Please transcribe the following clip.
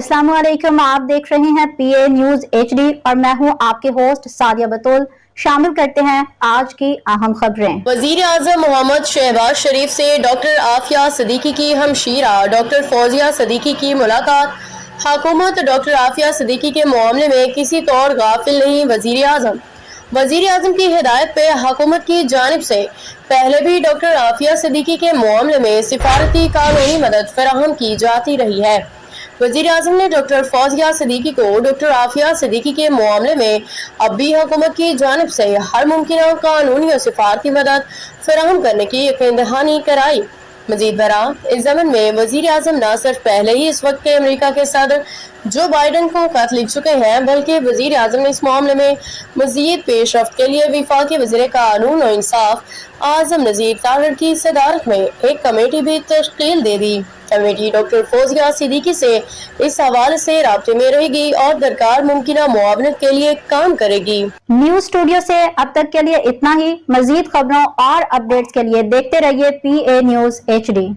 अस्सलाम वालेकुम, आप देख रहे हैं PA न्यूज HD और मैं हूं आपके होस्ट सादिया बतूल। शामिल करते हैं आज की अहम खबरें। वजीर आजम मोहम्मद शहबाज शरीफ से डॉक्टर आफिया सिद्दीकी की हमशीरा डॉक्टर फौजिया सिद्दीकी की मुलाकात। हुकूमत डॉक्टर आफिया सिद्दीकी के मामले में किसी तौर गाफिल नहीं। वजीर आजम की हिदायत पे हुकूमत की जानिब से पहले भी डॉक्टर आफिया सिद्दीकी के मामले में सिफारती कानूनी मदद फराहम की जाती रही है। वजीर आजम ने डॉक्टर फौजिया सिद्दीकी को डॉक्टर आफिया सिद्दीकी के मामले में अब भी हुकूमत की जानिब से हर मुमकिन कानूनी और सिफारती मदद फराहम करने की यकीन दहानी कराई। मजीद बरां इस ज़मन में वजीर आजम न सिर्फ पहले ही इस वक्त के अमेरिका के सदर जो बाइडन को खत लिख चुके हैं, बल्कि वजीर आजम ने इस मामले में मजीद पेशरफ्त के लिए वफाकी वज़ीर कानून और इंसाफ आजम नज़ीर तारड़ की सदारत में एक कमेटी भी तश्कील दे दी। कमेटी डॉक्टर फौजिया सिद्दीकी से इस हवाले से राब्ते में रहेगी और दरकार मुमकिन मुआवनत के लिए काम करेगी। न्यूज स्टूडियो से अब तक के लिए इतना ही। मजीद खबरों और अपडेट्स के लिए देखते रहिए PA न्यूज HD।